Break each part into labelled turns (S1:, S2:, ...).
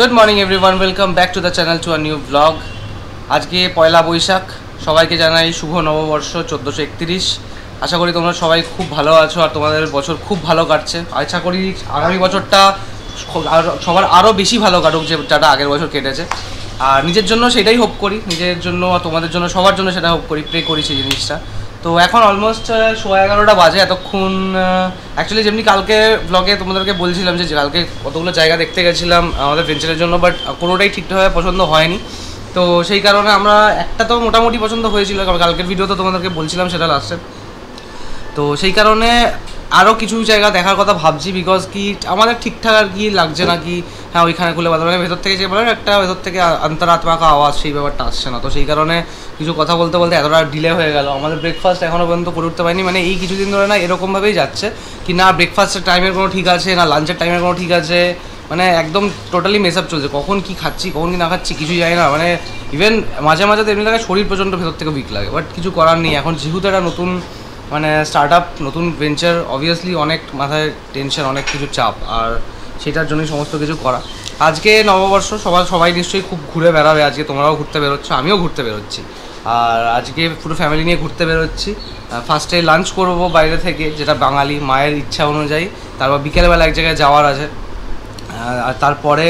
S1: Good morning everyone, welcome back to the channel to a new blog. আজকে পয়লা বৈশাখ, সবাইকে জানাই শুভ নববর্ষ 1431। আশা করি তোমরা সবাই খুব ভালো আছো আর তোমাদের বছর খুব ভালো কাটছে। আশা করি আগামী বছরটা সবার আরও বেশি ভালো কাটুক যেটা আগের বছর কেটেছে। আর নিজের জন্য সেটাই হোপ করি, নিজের জন্য তোমাদের জন্য সবার জন্য সেটা হোপ করি, প্রে করি সেই জিনিসটা। তো এখন অলমোস্ট 11:30 বাজে। এতক্ষণ অ্যাকচুয়ালি যেমনি কালকে ব্লগে তোমাদেরকে বলছিলাম যে কালকে কতগুলো জায়গা দেখতে গেছিলাম আমাদের ভেঞ্চারের জন্য, বাট কোনোটাই ঠিকঠাকভাবে পছন্দ হয়নি। তো সেই কারণে আমরা একটা তো মোটামুটি পছন্দ হয়েছিল, কারণ কালকের ভিডিও তো তোমাদেরকে বলছিলাম সেটা লাস্টে। তো সেই কারণে আরও কিছু জায়গা দেখার কথা ভাবছি, বিকজ কি আমাদের ঠিকঠাক আর কি লাগছে না কি হ্যাঁ ওইখানে খুলে বাদ মানে ভেতর থেকে যে বলে একটা ভেতর থেকে অন্তরাত্মাকা আওয়াজ, সেই ব্যাপারটা আসছে না। তো সেই কারণে কিছু কথা বলতে বলতে এতটা ডিলে হয়ে গেল। আমাদের ব্রেকফাস্ট এখনও পর্যন্ত করে উঠতে পারিনি, মানে এই কিছুদিন ধরে না এরকমভাবেই যাচ্ছে কি না ব্রেকফাস্টের টাইমের কোনো ঠিক আছে না লাঞ্চের টাইমের কোনো ঠিক আছে, মানে একদম টোটালি মেসআপ চলছে। কখন কি খাচ্ছি কখন কি না খাচ্ছি কিছুই জানি না, মানে ইভেন মাঝে মাঝে তো এমনি লাগে শরীর প্রচণ্ড ভেতর থেকে উইক লাগে। বাট কিছু করার নেই, এখন যেহেতু একটা নতুন মানে স্টার্ট আপ, নতুন ভেঞ্চার, অবভিয়াসলি অনেক মাথায় টেনশন, অনেক কিছু চাপ, আর সেটার জন্যই সমস্ত কিছু করা। আজকে নববর্ষ, সবাই নিশ্চয়ই খুব ঘুরে বেড়াবে। আজকে তোমরাও ঘুরতে বেরোচ্ছ, আমিও ঘুরতে বেরোচ্ছি, আর আজকে পুরো ফ্যামিলি নিয়ে ঘুরতে বেরোচ্ছি। ফার্স্টে লাঞ্চ করবো বাইরে থেকে, যেটা বাঙালি মায়ের ইচ্ছা অনুযায়ী। তারপর বিকেলবেলা এক জায়গায় যাওয়ার আছে, আর তারপরে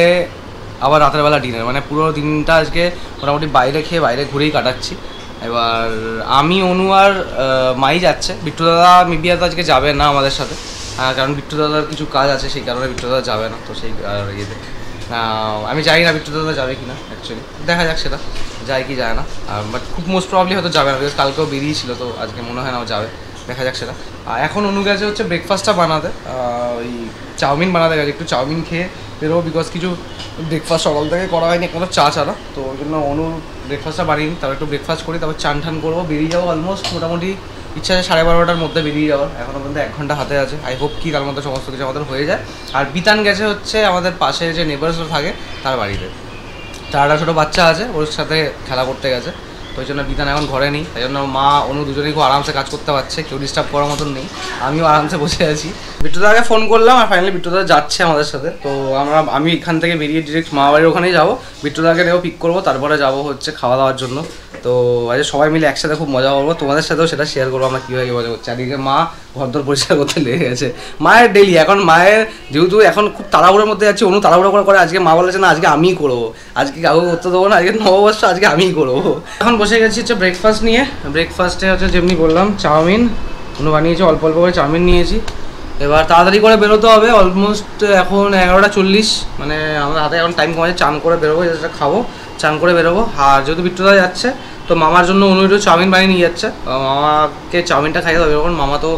S1: আবার রাতের বেলা ডিনার। মানে পুরো দিনটা আজকে মোটামুটি বাইরে খেয়ে বাইরে ঘুরেই কাটাচ্ছি। এবার আমি, অনু আর মাই যাচ্ছে। বিট্টু দাদা মেবি তো আজকে যাবে না আমাদের সাথে, কারণ বিট্টু দাদার কিছু কাজ আছে, সেই কারণে বিট্টু দাদা যাবে না। তো সেই ইয়েতে আমি জানি না বিট্টু দাদা যাবে কি না, অ্যাকচুয়ালি দেখা যাক সেটা যায় কি যায় না। বাট খুব মোস্ট প্রবলি হয়তো যাবে না, বিকজ কালকেও বেরিয়েছিল, তো আজকে মনে হয় না ও যাবে, দেখা যাক সেটা। আর এখন অনু গেছে হচ্ছে ব্রেকফাস্টটা বানাতে, ওই চাউমিন বানাতে গেছে। একটু চাউমিন খেয়ে বেরোবো, বিকজ কিছু ব্রেকফাস্ট সকাল থেকে করা হয়নি কোনো চা ছাড়া। তো ওই জন্য অনুর ব্রেকফাস্টটা বানিয়ে তারপর একটু ব্রেকফাস্ট করি, তারপর চান ঠান করবো, বেরিয়ে যাবো। অলমোস্ট মোটামুটি ইচ্ছা আছে 12:30টার মধ্যে বেরিয়ে যাওয়ার। এখনও পর্যন্ত 1 ঘন্টা হাতে আছে। আই হোপ কি তার মধ্যে সমস্ত কিছু আমাদের হয়ে যায়। আর বিতান গেছে হচ্ছে আমাদের পাশে যে নেবার্সরা থাকে তার বাড়িতে, তার একটা ছোটো বাচ্চা আছে, ওর সাথে খেলা করতে গেছে। তো ওই জন্য বিতান এখন ঘরে নেই, তাই জন্য মা অনু দুজনেই খুব আরামসে কাজ করতে পারছে, কেউ ডিস্টার্ব করার মতন নেই, আমিও আরামসে বসে আছি। বিট্টুদাকে ফোন করলাম আর ফাইনালি বিট্টুদা যাচ্ছে আমাদের সাথে। তো আমি এখান থেকে বেরিয়ে ডিরেক্ট মা বাড়ির ওখানেই যাবো, বিট্টুদাকে নেবো পিক করবো, তারপরে যাবো হচ্ছে খাওয়া দাওয়ার জন্য। তো আজ সবাই মিলে একসাথে খুব মজা করবো, তোমাদের সাথেও সেটা শেয়ার করবো আমরা কীভাবে মজা করছি। চারিদিকে মা ঘরদোর পরিষ্কার করতে লেগে গেছে। মায়ের ডেলি এখন, মায়ের যেহেতু এখন খুব তাড়াহুড়োর মধ্যে যাচ্ছে, অনু তাড়াহুড়ো করে আজকে মা বলেছে না আজকে আমিই করবো, আজকে কাউকে করতে দেবো না, আজকে নববর্ষ, আজকে আমিই করবো। এখন বসে গেছি হচ্ছে ব্রেকফাস্ট নিয়ে। ব্রেকফাস্টে হচ্ছে যেমনি বললাম চাউমিন অনু বানিয়েছি, অল্প অল্প করে চাউমিন নিয়েছি। এবার তাড়াতাড়ি করে বেরোতে হবে, অলমোস্ট এখন 11:40, মানে আমাদের হাতে এখন টাইম কমে, চান করে বেরোবো, যেটা খাবো চান করে বেরোবো। আর যেহেতু বিট্টুদা যাচ্ছে তো মামার জন্য অনু একটু চাউমিন বানিয়ে নিয়ে যাচ্ছে, মামাকে চাউমিনটা খাইয়ে দেবে। এখন মামা তো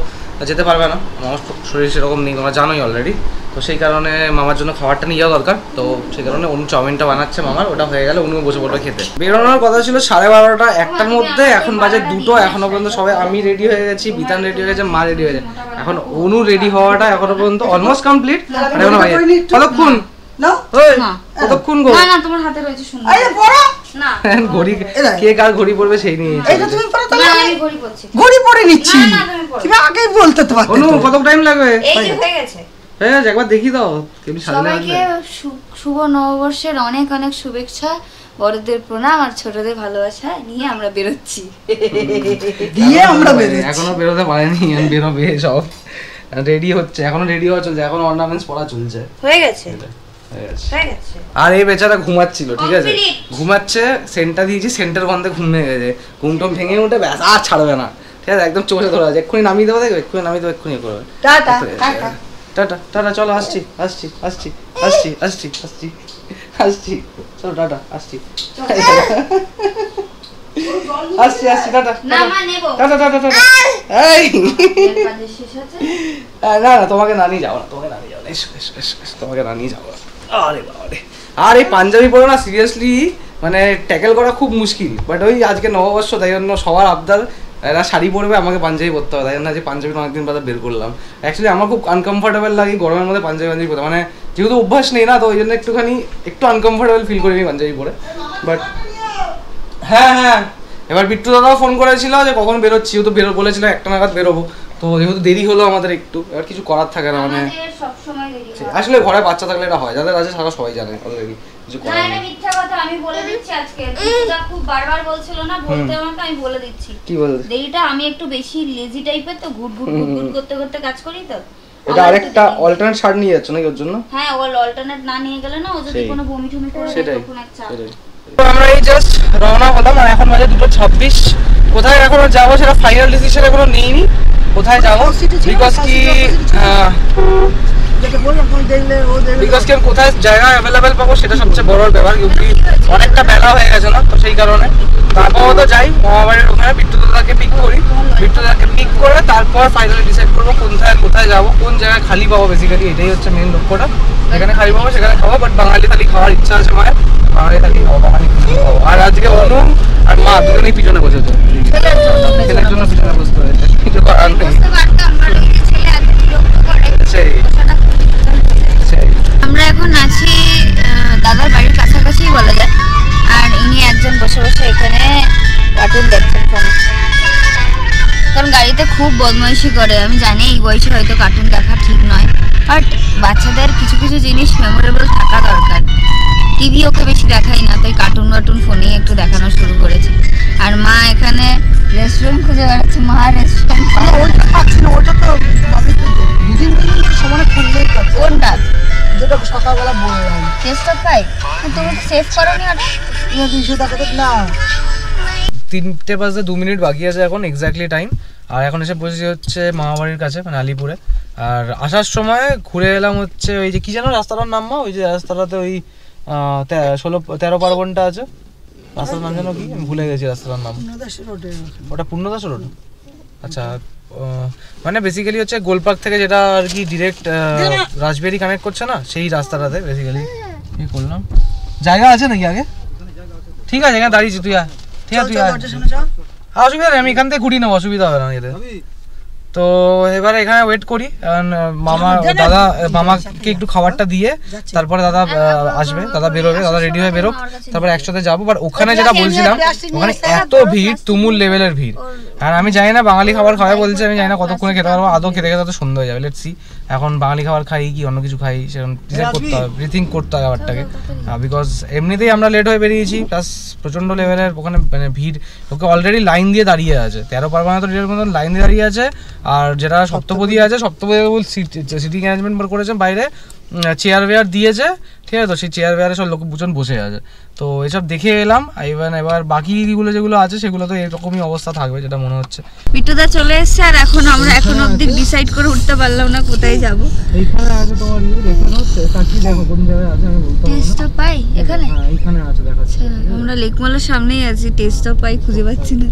S1: যেতে পারবে না, মামার শরীর সেরকম নেই, তোমরা জানোই অলরেডি। তো সেই কারণে মামার জন্য খাবারটা নিয়ে যাওয়া দরকার। তো সেই কারণে অনু চাউমিনটা বানাচ্ছে মামার, ওটা হয়ে গেলে অনু বসে পড়বে খেতে। বেরোনোর কথা ছিল 12:30, 1টার মধ্যে, এখন বাজে 2টো। এখনো পর্যন্ত সবাই, আমি রেডি হয়ে গেছি, বিতান রেডি হয়ে গেছে, মা রেডি হয়ে গেছে। এখন অনু রেডি হওয়াটা এখনো পর্যন্ত অলমোস্ট কমপ্লিট। কতক্ষণ কতক্ষণ গো?
S2: না না তোমার হাতে রয়েছে, শুনুন।
S3: আরে পড়ো
S2: না
S1: ঘড়ি কে কার ঘড়ি পড়বে সেই নিয়ে
S3: এটা তুমি পড়ো তাহলে।
S2: না আমি ঘড়ি পরছি।
S3: ঘড়ি পড়ে নিচ্ছি।
S2: না, না, তুমি পড়ো।
S3: তুমি আগেই বলতে তো পারতে।
S1: অনু কত টাইম লাগবে?
S2: এই যে হয়ে গেছে।
S1: হ্যাঁ একবার দেখি দাও কেমনি সাজলে
S2: সবাইকে শুভ নববর্ষের অনেক অনেক শুভেচ্ছা, বড়দের প্রণাম আর ছোটদের ভালোবাসা নিয়ে আমরা বেরোচ্ছি।
S3: দিয়ে আমরা বেরোচ্ছি।
S1: এখনো বেরোতে পারেনি, আমি বেরোবে সব রেডি হচ্ছে, এখনো রেডি হওয়া চলছে, এখন অর্নামেন্টস পড়া চলছে।
S2: হয়ে গেছে
S1: হয়ে গেছে।
S2: হয়ে গেছে।
S1: আর এই বেচারা ঘুমাচ্ছিল, ঠিক আছে
S2: Complete.
S1: ঘুমাচ্ছে, সেন্টটা দিয়েছি, সেন্টার বন্ধে ঘুম ভেঙে গেছে, ঘুমটম ভেঙে উঠে ব্যাস আর ছাড়বে না, ঠিক আছে একদম চোখে ধরা আছে। এক্ষুনি নামিয়ে দেবো, দেখবে এক্ষুনি নামিয়ে দেবো, এক্ষুনি করবে।
S3: Tata tata.
S1: টাটা টাটা, চলো আসছি আসছি আসছি আসছি আসছি আসছি আসছি, চলো টাটা আসছি আসছি আসছি, টাটা
S2: না মা নেব।
S1: Tata tata tata. এই
S2: এর কাজে শেষ আছে।
S1: না না তোমাকে না নিয়ে যাবো না, তোমাকে না নিয়ে যাবো না, এসো এসো এসো এসো, তোমাকে না নিয়ে যাবো না। আরে বাবা রে, আর এই পাঞ্জাবি পরে না সিরিয়াসলি মানে ট্যাকেল করা খুব মুশকিল। বাট ওই আজকে নববর্ষ, তাই জন্য সবার আবদার এরা শাড়ি পরবে, আমাকে পাঞ্জাবি পরতে হবে, তাই জন্য আজকে পাঞ্জাবি অনেকদিন বাদে বের করলাম। অ্যাকচুয়ালি আমার খুব আনকমফর্টেবল লাগে গরমের মধ্যে পাঞ্জাবি পরতে, মানে যেহেতু অভ্যাস নেই না, তো ওই জন্য একটু আনকমফর্টেবল ফিল করি আমি পাঞ্জাবি পরে। বাট হ্যাঁ হ্যাঁ, এবার বিট্টু দাদাও ফোন করেছিল যে কখন বেরোচ্ছি, যেহেতু বলেছিল 1টা নাগাদ বেরোবো। তো যেহেতু দেরি হলো আমাদের একটু, এবার কিছু করার থাকে না, মানে
S2: সব সময় দেরি হয়।
S1: আসলে ঘরে বাচ্চা থাকলে এটা হয়, যাদের আছে তারা সবাই জানে অলরেডি কিছু
S2: না
S1: করার
S2: এটা
S1: নেই।
S2: মিথ্যা কথা, আমি বলে দিচ্ছি আজকে। দিদা খুব বারবার বলছিল না বলতে আমাকে, আমি বলে দিচ্ছি।
S1: কি বলতে?
S2: দেরিটা আমি একটু বেশি লেজি টাইপের, তো ঘুট ঘুট ঘুট ঘুট করতে করতে কাজ করি তো।
S1: এটা
S2: আমার
S1: আরেকটা
S2: একটু-
S1: অল্টারনেট শার্ট নিয়ে যাচ্ছ নাকি ওর জন্য?
S2: হ্যাঁ, ও অল্টারনেট না নিয়ে গেলে না, ও যদি
S1: সেই।
S2: কোনো বমি টমি করে দেয়
S1: সেটাই
S2: তখন একটা
S1: সেটাই। তো আমরা এই জাস্ট রওনা হলাম আর এখন বাজে 2:26। কোথায় এখন যাবো সেটা ফাইনাল ডিসিশন এখনো নেইনি কোথায় যাবো, বিকজ কি
S3: যেটা বললাম তুমি দেখলে ও দেখলে
S1: বিকজ কি আমি কোথায় জায়গা অ্যাভেলেবেল পাবো সেটা সবচেয়ে বড় ব্যাপার, কিন্তু অনেকটা বেলা হয়ে গেছে না, তো সেই কারণে তারপর তো যাই মামাবাড়ির ওখানে বিট্টুদাকে পিক করি, বিট্টুদাকে পিক করে তারপর ফাইনালি ডিসাইড করবো কোথায় যাবো, কোন জায়গায় খালি পাবো। বেসিক্যালি এটাই হচ্ছে মেন লক্ষ্যটা, যেখানে খালি পাবো সেখানে খাবো, বাট বাঙালি থালি খাওয়ার ইচ্ছা আছে মায়ের, বাঙালি থালি খাবো, বাঙালি থালি খাবো। আর আজকে অনু আর মা দুজনেই পিছনে বসেছে, ছেলের জন্য পিছনে বসতে হয়েছে, কিছু করার নেই।
S2: বুঝতে পারতাম না, এই যে ছেলে এত বিরক্ত করে,
S1: সেই
S2: কথাটা খুব difficult হয়ে যায়।
S1: সেই
S2: আমরা এখন আছি দাদার বাড়ির কাছাকাছি বলা যায়, আর ইনি একজন বসে বসে এখানে কার্টুন দেখছেন ফোনে। কারণ গাড়িতে খুব বদমাইশি করে, আমি জানি এই বয়সে হয়তো কার্টুন দেখা ঠিক নয়, বাট বাচ্চাদের কিছু কিছু জিনিস মেমোরেবল থাকা দরকার। টিভি ওকে বেশি দেখাই না, তাই কার্টুন বাটুন ফোনেই একটু দেখানো শুরু করেছে। আর মা এখানে রেস্টুরেন্ট খুঁজে বেড়াচ্ছে, মা রেস্টুরেন্ট
S3: ওইটা পাচ্ছি না, ওটা তো আমি তো দুদিন সমানে খুললেই পাচ্ছি।
S2: কোনটা
S3: যেটা সকালবেলা বললাম
S2: টেস্ট পাই, তুমি তো সেভ করো নি ওটা।
S3: 200 টাকা তো না
S1: 3টে বাজতে 2 মিনিট বাকি আছে এখন এক্স্যাক্টলি টাইম। আর এখন এসে বসেছি হচ্ছে মামাবাড়ির কাছে, মানে আলিপুরে। আর আসার সময় ঘুরে এলাম হচ্ছে ওই যে কি যেন রাস্তাটার নাম, মা ওই যে রাস্তাটাতে ওই 13 পার্বণটা আছে, রাস্তার নাম যেন কি, আমি ভুলে গেছি রাস্তাটার নাম। ওটা পূর্ণদাস রোড? আচ্ছা, মানে বেসিক্যালি হচ্ছে গোলপার্ক থেকে যেটা আর কি ডিরেক্ট রাজবেরি কানেক্ট করছে না, সেই রাস্তাটাতে বেসিক্যালি কি করলাম। জায়গা আছে নাকি আগে? ঠিক আছে, এখানে দাঁড়িয়েছি, তুই আয়। ঠিক আছে, তুই আয়। অসুবিধা নেই, আমি এখান থেকে ঘুরিয়ে নেবো, অসুবিধা হবে না এতে। তো এবারে এখানে ওয়েট করি, কারণ মামাকে একটু খাবারটা দিয়ে তারপরে দাদা আসবে, দাদা বেরোবে, দাদা রেডি হয়ে বেরোক, তারপরে একসাথে যাবো। বাট ওখানে যেটা বলছিলাম, ওখানে এত ভিড়, তুমুল লেভেলের ভিড়। আর আমি জানি না বাঙালি খাবার খাওয়া বলছে, আমি জানি না কতক্ষণে খেতে পারবো, আদৌ খেতে খেতে তো সন্ধ্যা হয়ে যাবে। লেটস সি এখন বাঙালি খাবার খাই কি অন্য কিছু খাই, সেরকম ডিসাইড করতে হবে, রিথিঙ্ক করতে হবে ব্যাপারটাকে। বিকজ এমনিতেই আমরা লেট হয়ে বেরিয়েছি, প্লাস প্রচণ্ড লেভেলের ওখানে মানে ভিড়, ওকে অলরেডি লাইন দিয়ে দাঁড়িয়ে আছে, 13 পার্বণে তো লাইন দিয়ে দাঁড়িয়ে আছে। আর যেটা সপ্তপদী আছে, সপ্তপদী সিটিং অ্যারেঞ্জমেন্ট করেছে, বাইরে চেয়ার ওয়্যার দিয়েছে, ঠিক আছে, তো সেই চেয়ার ওয়্যারে সব লোকজন বসে আছে। তো এসব দেখে এলাম। এবার বাকিগুলো যেগুলো আছে সেগুলো তো এরকমই অবস্থা থাকবে যেটা মনে হচ্ছে।
S2: বিটুদা চলে এসেছে, আর এখন আমরা এখনো অবধি ডিসাইড করে উঠতে পারলাম না কোথায় যাব।
S1: এইখানে আছে তোমার লেখানো হচ্ছে, তাকি দেখো কোন জায়গায় আছে, আমি বলতে পারবো না।
S2: টেস্টটা পাই এখানে?
S1: হ্যাঁ, এইখানে আছে, দেখাচ্ছি।
S2: আমরা লেকমলের সামনেই আছি, টেস্টটা পাই খুঁজে পাচ্ছি না।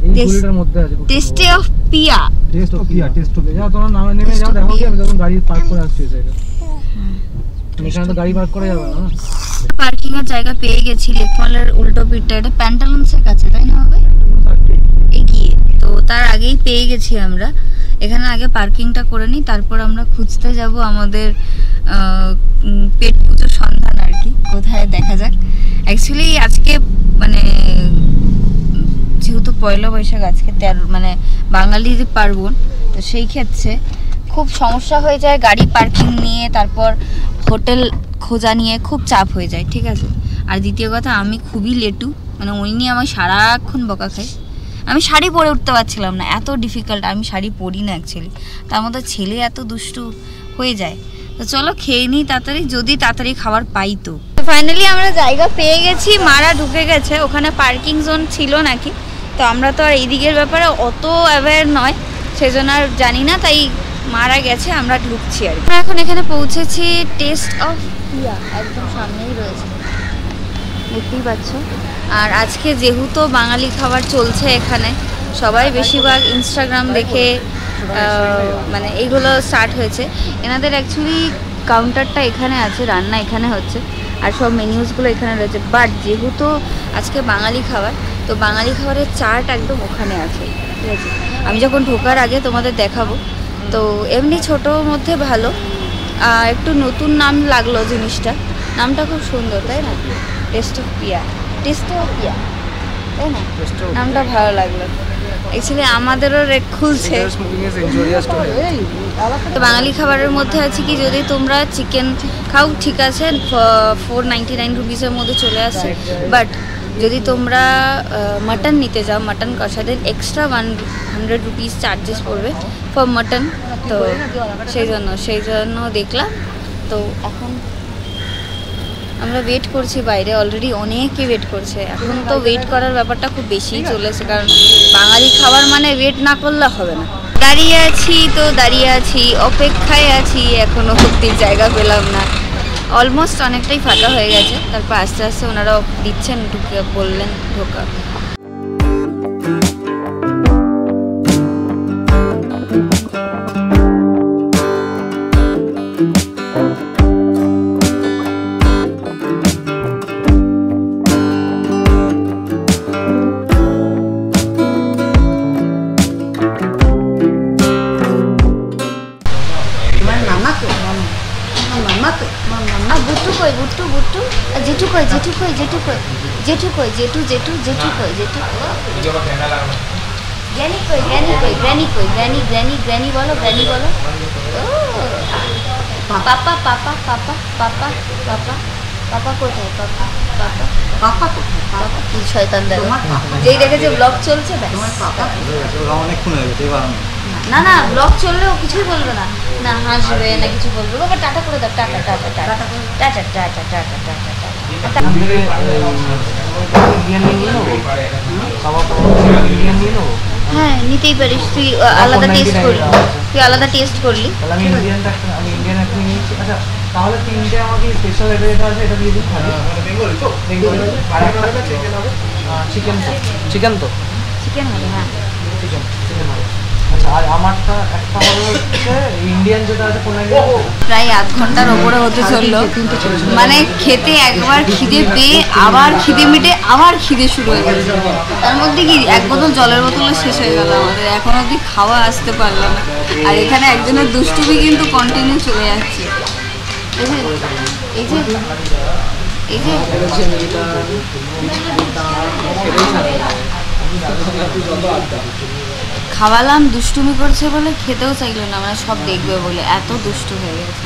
S1: এই গলিটার মধ্যে আছে।
S2: টেস্টে অফ পিয়া।
S1: টেস্ট অফ পিয়া, যাও তোমরা নামে নেমে যাও, দেখো কি আমি যখন গাড়ি পার্ক করে আসছি সেটা। এখানে তো গাড়ি পার্ক করা যাবে না।
S2: পার্কিং এর জায়গা পেয়ে গেছি লেকমলের উল্টো পিঠটা, এটা প্যান্টালুন্সের কাছে তাই না হবে এগিয়ে, তো তার আগেই পেয়ে গেছি আমরা। এখানে আগে পার্কিংটা করে নিই, তারপর আমরা খুঁজতে যাব আমাদের পেট পুজোর সন্ধান আর কি, কোথায় দেখা যাক। অ্যাকচুয়ালি আজকে মানে যেহেতু পয়লা বৈশাখ, আজকে মানে বাঙালির পার্বণ, তো সেই ক্ষেত্রে খুব সমস্যা হয়ে যায় গাড়ি পার্কিং নিয়ে, তারপর হোটেল খোঁজা নিয়ে খুব চাপ হয়ে যায়, ঠিক আছে। আর দ্বিতীয় কথা, আমি খুবই লেটু, মানে ওই নিয়ে আমার সারাক্ষণ বকা খাই। আমি শাড়ি পরে উঠতে পারছিলাম না, এত ডিফিকাল্ট। আমি শাড়ি পরি না অ্যাকচুয়ালি, তার মধ্যে ছেলে এত দুষ্টু হয়ে যায়। তো চলো খেয়ে নিই তাড়াতাড়ি, যদি তাড়াতাড়ি খাবার পাই তো। ফাইনালি আমরা জায়গা পেয়ে গেছি, মারা ঢুকে গেছে, ওখানে পার্কিং জোন ছিল নাকি, তো আমরা তো আর এই দিকের ব্যাপারে অত অ্যাওয়্যার নয়, সেজন্য আর জানি না, তাই মারা গেছে, আমরা ঢুকছি আর কি। এখন এখানে পৌঁছেছি, টেস্ট অফ পিয়া একদম সামনেই রয়েছে, দেখতেই পাচ্ছ। আর আজকে যেহেতু বাঙালি খাবার চলছে এখানে, সবাই বেশিরভাগ ইনস্টাগ্রাম দেখে মানে এইগুলো স্টার্ট হয়েছে। এনাদের অ্যাকচুয়ালি কাউন্টারটা এখানে আছে, রান্না এখানে হচ্ছে, আর সব মেনিউসগুলো এখানে রয়েছে। বাট যেহেতু আজকে বাঙালি খাবার, তো বাঙালি খাবারের চার্ট একদম ওখানে আছে, ঠিক আছে। আমি যখন ঢোকার আগে তোমাদের দেখাবো। তো এমনি ছোটোর মধ্যে ভালো, একটু নতুন নাম লাগলো জিনিসটা, নামটা খুব সুন্দর তাই না, taste of Piya, taste of Piya. তাই না? নামটা ভালো লাগলো। অ্যাকচুয়ালি আমাদেরও খুলছে।
S1: Smoking is injurious to health.
S2: তো বাঙালি খাবারের মধ্যে আছে কি, যদি তোমরা চিকেন খাও ঠিক আছে, 499 রুপিসের মধ্যে চলে আসে। বাট যদি তোমরা মাটন নিতে যাও, মাটন কষা, দেন এক্সট্রা 100 রুপিস চার্জেস পড়বে ফর মাটন। তো সেই জন্য দেখলাম। তো এখন আমরা ওয়েট করছি বাইরে, অলরেডি অনেকে ওয়েট করছে। এখন তো ওয়েট করার ব্যাপারটা খুব বেশিই চলেছে, কারণ বাঙালি খাবার মানে ওয়েট না করলে হবে না। দাঁড়িয়ে আছি, অপেক্ষায় আছি, এখনো অব্দি জায়গা পেলাম না। অলমোস্ট অনেকটাই ফাঁকা হয়ে গেছে। তারপর আস্তে আস্তে ওনারা দিচ্ছেন, ঢুকে বললেন ঢোকা। বুট্টু জেঠু কই গ্র্যানি বলো। পাপা কোথায়? পাপা কি শয়তান দেখো, যেই দেখেছে ব্লগ চলছে না ব্লগ চললেও কিছুই বলবে না, হাসবে না, কিছু বলবে। বাবা টাটা করে দাও, টাটা। হ্যাঁ নিতেই পারিস, তুই আলাদা টেস্ট করলি।
S1: তাহলে তিনটে আমাকে স্পেশাল এটা আছে, এটা দিয়ে দিন খালি। চিকেন
S2: হবে, হ্যাঁ
S1: চিকেন হবে। আচ্ছা, আর আমারটা একটা হচ্ছে ইন্ডিয়ান যেটা আছে
S2: প্রায় আধ ঘন্টার ওপরে হতে চললো। মানে খেতে একবার খিদে পেয়ে আবার খিদে মিটে আবার খিদে শুরু হয়ে গেছে। তার মধ্যে কি এক বোতল জলের বোতলও শেষ হয়ে গেল আমাদের, এখন অবধি খাওয়া আসতে পারলো না। আর এখানে একজনের দুষ্টুমি কিন্তু কন্টিনিউ চলে যাচ্ছে। এই যে খাওয়ালাম, দুষ্টুমি করছে বলে খেতেও চাইলো না, মানে সব দেখবে বলে এত দুষ্টু হয়ে গেছে।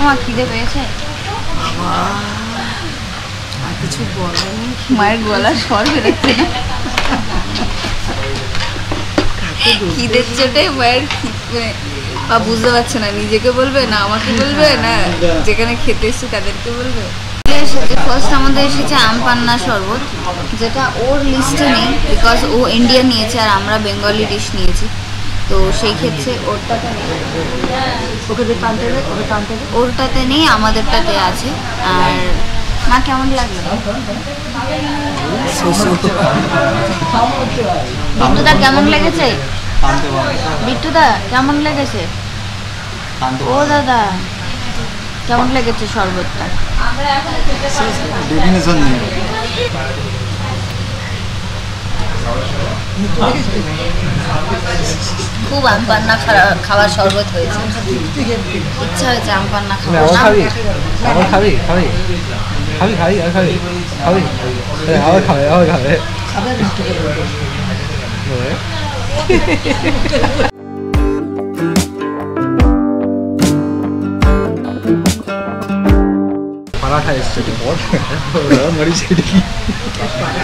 S2: আমার খিদে পেয়েছে, কিছু বলেনি, মায়ের গলা স্বর বেরোচ্ছে না। খিদের চোটে মায়ের বুঝতে পারছে না নিজেকে বলবে না আমাকে বলবে না যেখানে খেতে এসছে তাদেরকে বলবে। ফার্স্ট আমাদের এসেছে আম পান্না শরবত, যেটা ওর লিস্টে নেই বিকজ ও ইন্ডিয়ান নিয়েছে আর আমরা বেঙ্গলি ডিশ নিয়েছি। তো সেই ক্ষেত্রে ওরটাতে নেই, আমাদেরটাতে আছে। আর মা কেমন লাগলো? বিট্টুদা কেমন লেগেছে? বিট্টুদা কেমন লেগেছে? ও দাদা কেমন লেগেছে শরবতটা? খুব আম পান্না খাওয়ার শরবত হয়েছে, ইচ্ছা হয়েছে আম পান্না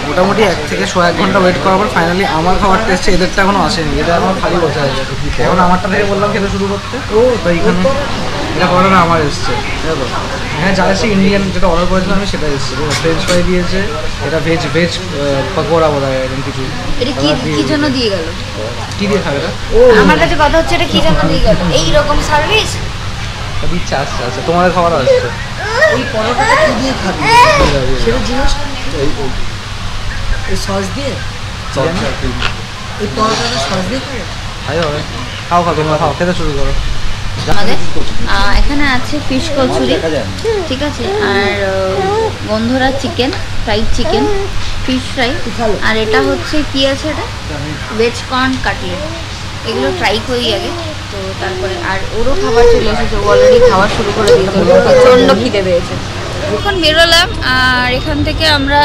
S1: মোটামুটি 1 থেকে 1.5 ঘন্টা ওয়েট করার পর ফাইনালি আমার খাবারটা এসছে। এদেরটা এখনো আসেনি, এটা এখনো খালি বসে আছে। এখন আমারটা থেকে বললাম খেতে শুরু করতে। তো এইখানে এটা খাবারটা আমার এসছে, ঠিক আছে? হ্যাঁ, যা এসছে ইন্ডিয়ান যেটা অর্ডার করেছিলাম আমি সেটা এসছে। ফ্রেঞ্চ ফ্রাই দিয়েছে, এটা ভেজ পকোড়া বোধ হয় এরকম কিছু।
S2: এটা কি জন্য দিয়ে গেল?
S1: কি দিয়ে খাবে এটা?
S2: আমার কাছে কথা হচ্ছে এটা কি জন্য দিয়ে গেল? এইরকম সার্ভিস
S1: দিচ্ছে, আসছে তোমাদের খাবার আসছে।
S3: এই পরোটাটা কি দিয়ে খাবে সেটা জিনিস, এই সস দিয়ে, এই পরোটাটা সস দিয়ে খাবে।
S1: খাই হবে, খাও তোমরা খাও, খেতে শুরু করো।
S2: আমাদের এখানে আছে ফিশ কচুরি, ঠিক আছে, আর বন্ধুরা chicken, fried chicken, fish fry, আর এটা হচ্ছে কি আছে, এটা ভেজ কর্ন কাটলেট। এগুলো ট্রাই করি আগে, তো তারপরে আর ওরও খাবার চলে এসেছে, ও অলরেডি খাওয়া শুরু করে দিয়েছে, প্রচণ্ড খিদে পেয়েছে। এখন বেরোলাম, আর এখান থেকে আমরা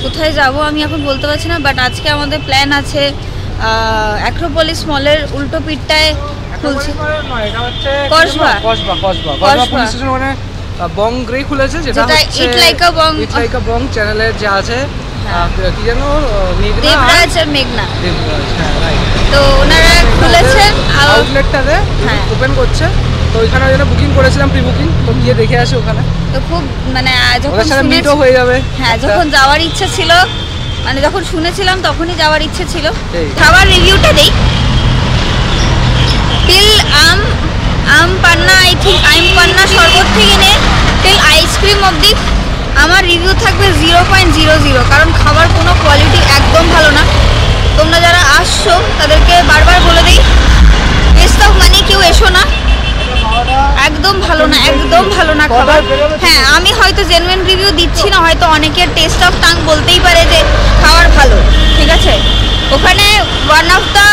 S2: কোথায় যাব আমি এখন বলতে পারছি না, বাট আজকে আমাদের প্ল্যান আছে অ্যাক্রোপলিস মলের উল্টো পিঠটায় খুলছে কসবা।
S1: পুলিশ স্টেশন মানে বং গ্রে খুলেছে, যেটা হচ্ছে
S2: ইট লাইক আ
S1: বং চ্যানেলের যে আছে কি যেন মেঘনা
S2: দেবরাজ আর মেঘনা,
S1: দেবরাজ, হ্যাঁ রাইট।
S2: তো ওনারা খুলেছেন
S1: আউটলেটটাতে
S2: হ্যাঁ
S1: ওপেন করছে, তো ওইখানে ওই জন্য বুকিং করেছিলাম, প্রি বুকিং, তো গিয়ে দেখে আসি ওখানে।
S2: তো খুব মানে যখন
S1: ওদের সাথে মিটও হয়ে যাবে।
S2: হ্যাঁ, যখন যাওয়ার ইচ্ছা ছিল, মানে যখন শুনেছিলাম তখনই যাওয়ার ইচ্ছে ছিল।
S1: এই।
S2: খাবার রিভিউটা দেই। Till aam panna, I think aam panna শরবত থেকে নে টিল আইসক্রিম অবধি আমার রিভিউ থাকবে 0.00, কারণ খাবার কোনো কোয়ালিটি একদম ভালো না। তোমরা যারা আসছো তাদেরকে বারবার বলে দিই, ওয়েস্ট অফ মানি কেউ এসো না, একদম ভালো না, একদম ভালো না খাবার। হ্যাঁ, আমি হয়তো জেনুইন রিভিউ দিচ্ছি না, হয়তো অনেকের টেস্ট অফ টাং বলতেই পারে যে খাবার ভালো, ঠিক আছে। ওখানে ওয়ান অফ দ্য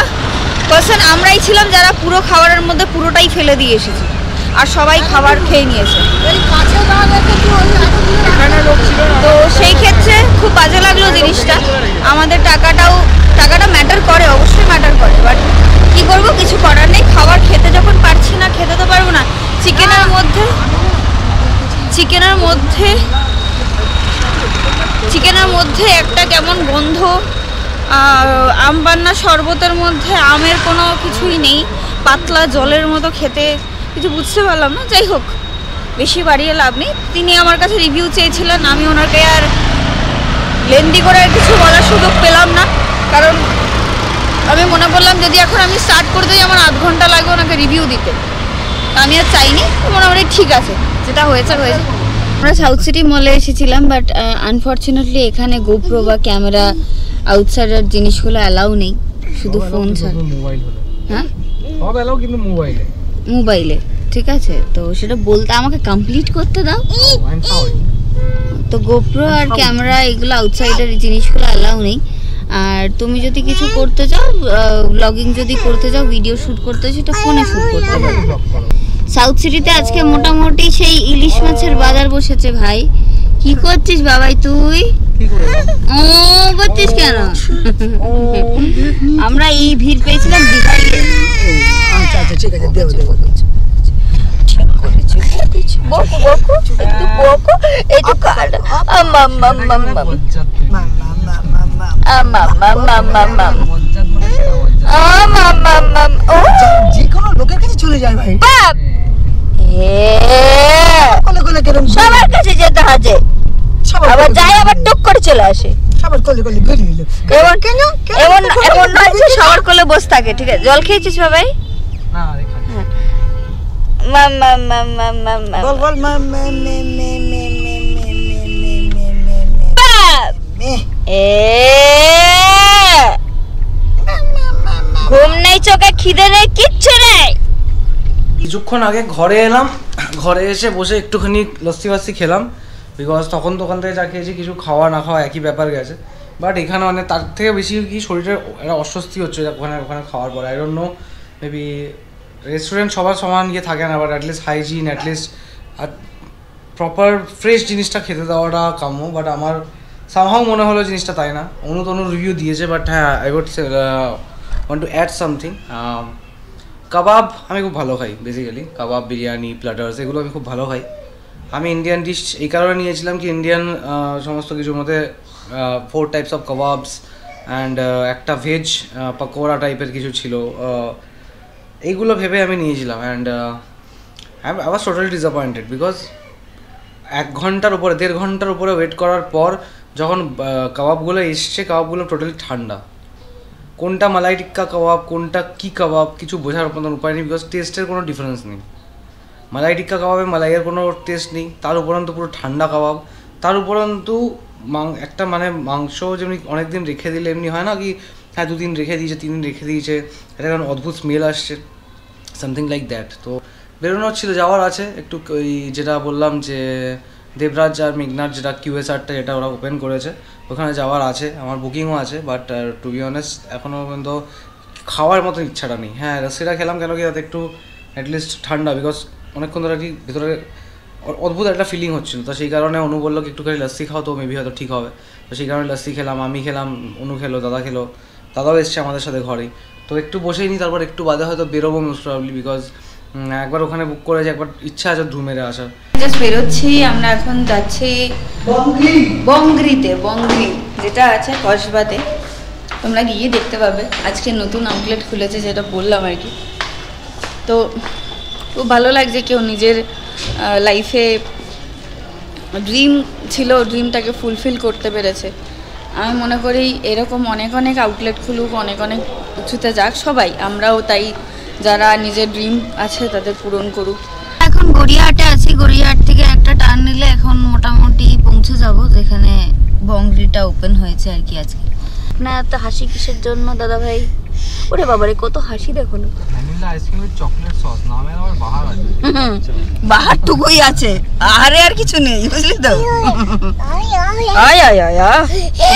S2: পার্সন আমরাই ছিলাম যারা পুরো খাবারের মধ্যে পুরোটাই ফেলে দিয়ে এসেছি, আর সবাই খাবার খেয়ে নিয়েছে। তো সেই ক্ষেত্রে খুব বাজে লাগলো জিনিসটা। আমাদের টাকাটা ম্যাটার করে, অবশ্যই ম্যাটার করে, বাট কী করবো, কিছু করার নেই। খাবার খেতে যখন পারছি না, খেতে তো পারবো না। চিকেনের মধ্যে একটা কেমন গন্ধ, আম পান্না শরবতের মধ্যে আমের কোনো কিছুই নেই, পাতলা জলের মতো খেতে, কিছু বুঝতে পারলাম না। যাই হোক, বেশি বাড়িয়ে লাভ নেই। তিনি আমার কাছে রিভিউ চেয়েছিলেন, আমি ওনাকে আর লেন্দি করে আর কিছু বলার সুযোগ পেলাম না, কারণ আমি মনে করলাম যদি এখন আমি স্টার্ট করে দিই আমার আধ ঘন্টা লাগবে ওনাকে রিভিউ দিতে, আমি আর চাইনি। মোটামুটি ঠিক আছে, যেটা হয়েছে হয়েছে। আমরা সাউথ সিটি মলে এসেছিলাম, বাট আনফর্চুনেটলি এখানে গোপ্রো বা ক্যামেরা আউটসাইডার জিনিসগুলো অ্যালাউ নেই, শুধু ফোন ছাড়া। হ্যাঁ,
S1: সব অ্যালাউ, কিন্তু
S2: মোবাইলে ঠিক আছে, তো সেটা বলতে আমাকে কমপ্লিট করতে দাও। তো গোপ্রো আর ক্যামেরা এগুলো আউটসাইডার জিনিসগুলো অ্যালাউ নেই। আর তুমি যদি কিছু করতে চাও, ব্লগিং যদি করতে চাও, ভিডিও শ্যুট করতে চাও, সেটা ফোনে শ্যুট করতে পারো। সাউথ সিটিতে আজকে মোটামুটি সেই ইলিশ মাছের বাজার বসেছে ভাই। কি করছিস বাবাই তুই? ও করছিস কেন? আমরা এই ভিড় পেয়েছিলাম দীঘায়।
S3: আচ্ছা আচ্ছা, ঠিক আছে, দেবো দেবো। যেকোনো লোকের কাছে চলে যায় ভাই, কলে কলে কেরম
S2: সবার কাছে যেতে হাজে, আবার যায় আবার টুক করে চলে আসে।
S3: সবার কলে কলে বেরিয়ে এলো।
S2: এমন নয় যে সবার কোলে বসে থাকে, ঠিক আছে। জল খেয়েছিস বাবাই?
S1: না রেখা
S2: মাম মাম মাম মাম মাম মাম
S3: বল বল মে মে মে মে মে মে মে মে মে।
S2: ঘুম নেই, চোখে খিদে নেই, কিচ্ছু নেই।
S1: কিছুক্ষণ আগে ঘরে এলাম, ঘরে এসে বসে একটুখানি লস্যি খেলাম, বিকজ তখন দোকান থেকে যা খেয়েছি কিছু খাওয়া না খাওয়া একই ব্যাপার গেছে। বাট এখানে মানে তার থেকে বেশি কি শরীরের একটা অস্বস্তি হচ্ছে ওখানে খাওয়ার পরে। I don't know, maybe restaurant সবার সমান গিয়ে থাকে না, বাট অ্যাটলিস্ট হাইজিন, অ্যাটলিস্ট আর প্রপার ফ্রেশ জিনিসটা খেতে দেওয়াটা কাম্য। বাট আমার সামহাও মনে হলো জিনিসটা তাই না। তনু রিভিউ দিয়েছে, বাট হ্যাঁ I would want to add something. কাবাব আমি খুব ভালো খাই, বেসিক্যালি কাবাব, বিরিয়ানি, প্ল্যাটার্স এগুলো আমি খুব ভালো খাই। আমি ইন্ডিয়ান ডিশ এই কারণে নিয়েছিলাম কি, ইন্ডিয়ান সমস্ত কিছুর মধ্যে 4 টাইপস অফ কাবাবস অ্যান্ড একটা ভেজ পকোড়া টাইপের কিছু ছিল, এইগুলো ভেবে আমি নিয়েছিলাম। And I was totally disappointed, because 1 ঘন্টার উপরে 1.5 ঘন্টার উপরে ওয়েট করার পর যখন কাবাবগুলো এসছে, কাবাবগুলো টোটালি ঠান্ডা। কোনটা মালাই টিক্কা কাবাব, কোনটা কী কাবাব, কিছু বোঝার মতন উপায় নেই, বিকজ টেস্টের কোনো ডিফারেন্স নেই। মালাই টিক্কা কাবাবে মালাইয়ের কোনো টেস্ট নেই, তার উপরন্তু পুরো ঠান্ডা কাবাব, তার উপরন্তু একটা মানে মাংস যেমনি অনেক দিন রেখে দিলে এমনি হয় না কি, হ্যাঁ 2 দিন রেখে দিয়েছে, 3 দিন রেখে দিয়েছে, এটা কারণ অদ্ভুত স্মেল আসছে, সামথিং লাইক দ্যাট। তো বেরোনোর ছিল, যাওয়ার আছে একটু, ওই যেটা বললাম যে দেবরাজ আর মেঘনার যেটা QSRটা যেটা ওরা ওপেন করেছে, ওখানে যাওয়ার আছে, আমার বুকিংও আছে। বাট টু বি অনেস্ট এখনও পর্যন্ত খাওয়ার মতো ইচ্ছাটা নেই। হ্যাঁ লস্যিটা খেলাম কেন কি, যাতে একটু অ্যাটলিস্ট ঠান্ডা, বিকজ অনেকক্ষণ ধরে কি ভেতরে অদ্ভুত একটা ফিলিং হচ্ছিল। তো সেই কারণে অনু বললো কি একটুখানি লস্যি খাও, তো মেবি হয়তো ঠিক হবে। তো সেই কারণে লস্যি খেলাম, আমি খেলাম, অনু খেলো, দাদা খেলো, দাদাও এসছে আমাদের সাথে ঘরে। তো একটু বসেই নিই, তারপর একটু বাদে হয়তো বেরোবো মোস্ট প্রবাবলি, বিকজ একবার ওখানে বুক করেছি, একবার ইচ্ছা আছে ধু মেরে আসার।
S2: জাস্ট বেরোচ্ছি, আমরা এখন যাচ্ছি বংগ্রিতে, বংগ্রি যেটা আছে কসবাতে। তোমরা গিয়ে দেখতে পাবে, আজকে নতুন আউটলেট খুলেছে যেটা বললাম আর কি। তো খুব ভালো লাগছে, কেউ নিজের লাইফে ড্রিম ছিল, ড্রিমটাকে ফুলফিল করতে পেরেছে। আমি মনে করি এরকম অনেক অনেক আউটলেট খুলুক, অনেক অনেক উঁচুতে যাক সবাই, আমরাও তাই, যারা নিজের ড্রিম আছে তাদের পূরণ করুক। এখন গড়িয়াহাটে আছি, গড়িয়াহাট থেকে একটা টার্ন নিলে এখন মোটামুটি পৌঁছে যাব যেখানে বংগ্রিটা ওপেন হয়েছে আর কি আজকে। না এত হাসি কিসের জন্য দাদা ভাই? ওরে বাবারে কত হাসি দেখো না।
S1: Vanilla ice cream with chocolate sauce, নামে আবার বাহার আছে।
S2: বাহার টুকুই আছে, আরে আর কিছু নেই, বুঝলি তো? আয় আয়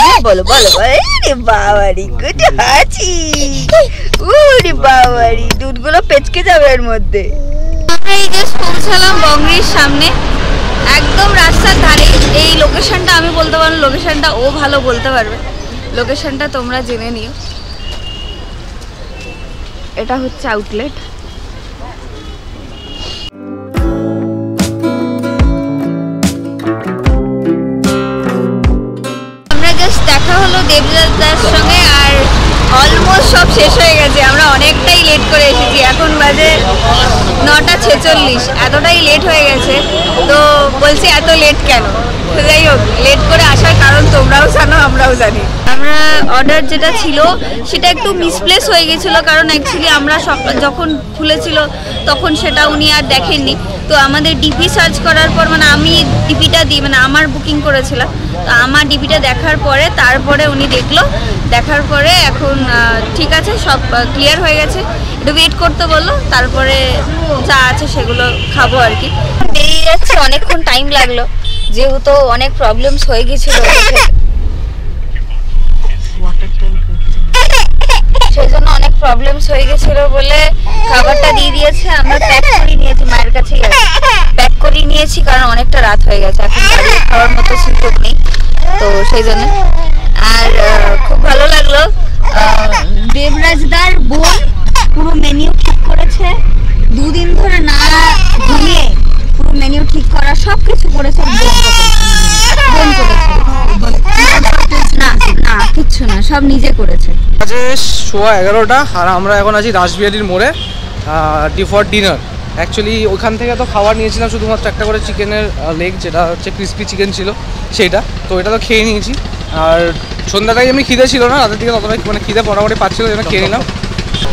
S2: আয় বলো বলো, আরে বাবারি কত হাসি, ওরে বাবারি দুধগুলো পেচকে যাবে এর মধ্যে। আমরা এই জাস্ট পৌঁছালাম বংগ্রির সামনে, একদম রাস্তার ধারে। এই লোকেশনটা আমি বলতে পারবো, লোকেশনটা ও ভালো বলতে পারবে, লোকেশনটা তোমরা জেনে নিও। এটা হচ্ছে আউটলেট। আমরা জাস্ট দেখা হলো দেবরাজদার সঙ্গে, আর অলমোস্ট সব শেষ হয়ে গেছে। আমরা অনেকটাই লেট করে এসেছি, এখন বাজে 9:46, এতটাই লেট হয়ে গেছে। তো বলছি এত লেট কেন? যাই হোক, লেট করে আসার কারণ তোমরাও জানো, আমরাও জানি। আমরা অর্ডার যেটা ছিল সেটা একটু মিসপ্লেস হয়ে গেছিলো, কারণ অ্যাকচুয়ালি আমরা যখন খুলেছিল তখন সেটা উনি আর দেখেননি। তো আমাদের ডিপি সার্চ করার পর, মানে আমি ডিপিটা দিই, মানে আমার বুকিং করেছিলাম, তো আমার ডিপিটা দেখার পরে তারপরে উনি দেখলো, দেখার পরে এখন ঠিক আছে, সব ক্লিয়ার হয়ে গেছে। একটু ওয়েট করতে বললো, তারপরে যা আছে সেগুলো খাবো আর কি। বেরিয়ে যাচ্ছে, অনেকক্ষণ টাইম লাগলো যেহেতু অনেক প্রবলেমস হয়ে গেছিল, সেই জন্য অনেক প্রবলেমস হয়ে গেছিল বলে খাবারটা দিয়ে দিয়েছে। আমরা প্যাক করে নিয়েছি, মায়ের কাছেই আছে, প্যাক করে নিয়েছি, কারণ অনেকটা রাত হয়ে গেছে, এখন বাড়ি খাওয়ার মতো সুযোগ নেই, তো সেই জন্য। আর খুব ভালো লাগলো, দেবরাজদার বোন পুরো মেনু ঠিক করেছে, দুদিন ধরে না ঘুমিয়ে পুরো মেনু ঠিক করা সব কিছু করেছে, বোন করেছে, না না কিচ্ছু না, সব নিজে করেছে।
S1: আজ 11:15 আর আমরা এখন আছি রাসবিহারীর মোড়ে, ডি ফর ডিনার। অ্যাকচুয়ালি ওখান থেকে তো খাবার নিয়েছিলাম শুধুমাত্র একটা করে চিকেনের লেগ, যেটা হচ্ছে ক্রিসপি চিকেন ছিল সেইটা, তো এটা তো খেয়ে নিয়েছি। আর সন্ধ্যাটাই আমি খিদে ছিল না, রাতের দিকে ততটাই মানে খিদে মোটামুটি পাচ্ছিল, যেন খেয়ে নিলাম।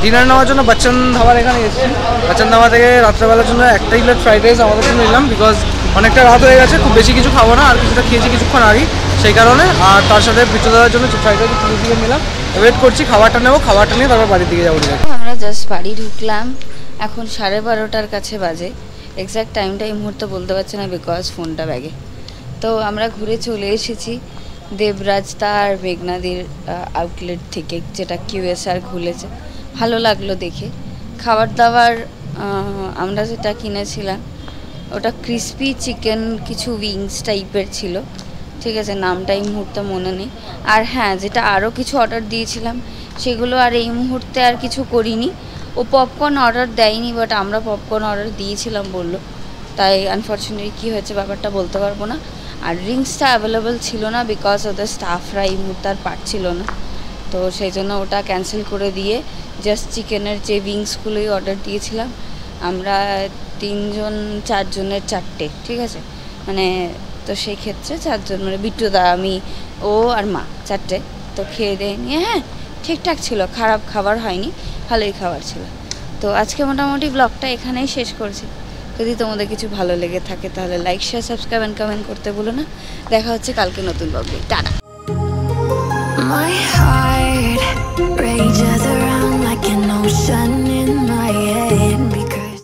S1: ডিনার নেওয়ার জন্য বাচ্চান ধাবার এখানে এসেছি। বাচ্চান ধাবা থেকে রাত্রেবেলার জন্য একটাই প্লেট ফ্রাইড রাইস আমাদের জন্য নিলাম, বিকজ অনেকটা রাত হয়ে গেছে, খুব বেশি কিছু খাবো না, আর কিছুটা খেয়েছি কিছুক্ষণ আগেই, সেই কারণে। আর তার সাথে বিচু দেওয়ার জন্য ফ্রাইড রাইস চিলি চিকেন নিলাম। ওয়েট করছি, খাবারটা নেবো, খাবারটা নিয়ে তারপর বাড়ির দিকে যাবো।
S2: আমরা জাস্ট বাড়ি ঢুকলাম, এখন 12:30টার কাছে বাজে। এক্স্যাক্ট টাইমটা এই মুহূর্তে বলতে পারছি না, বিকজ ফোনটা ব্যাগে। তো আমরা ঘুরে চলে এসেছি দেবরাজদা আর মেঘনাদির আউটলেট থেকে, যেটা QSR খুলেছে। ভালো লাগলো দেখে। খাবার দাবার আমরা যেটা কিনেছিলাম ওটা ক্রিসপি চিকেন, কিছু উইংস টাইপের ছিল, ঠিক আছে, নামটা এই মুহূর্তে মনে নেই। আর হ্যাঁ, যেটা আরও কিছু অর্ডার দিয়েছিলাম সেগুলো আর এই মুহূর্তে আর কিছু করিনি। ও পপকর্ন অর্ডার দেয়নি, বাট আমরা পপকর্ন অর্ডার দিয়েছিলাম বললো, তাই আনফর্চুনেটলি কী হয়েছে ব্যাপারটা বলতে পারবো না। আর ড্রিঙ্কসটা অ্যাভেলেবেল ছিল না, বিকজ ওদের স্টাফরা এই মুহূর্তে আর পারছিল না, তো সেই জন্য ওটা ক্যান্সেল করে দিয়ে জাস্ট চিকেনের যে উইংসগুলোই অর্ডার দিয়েছিলাম। আমরা 3-4 জনের 4টে, ঠিক আছে, মানে তো সেই ক্ষেত্রে 4 জন, মানে বিট্টুদা, আমি, ও আর মা, 4টে। তো খেয়ে দিয়ে নিয়ে হ্যাঁ ঠিকঠাক ছিল, খারাপ খাবার হয়নি, ভালোই খাবার ছিল। তো আজকে মোটামুটি ব্লগটা এখানেই শেষ করছি। যদি তোমাদের কিছু ভালো লেগে থাকে তাহলে like, share, subscribe and comment করতে ভুলো না। দেখা হচ্ছে কালকে নতুন ব্লগে। Tata.
S4: My heart rages around like an ocean.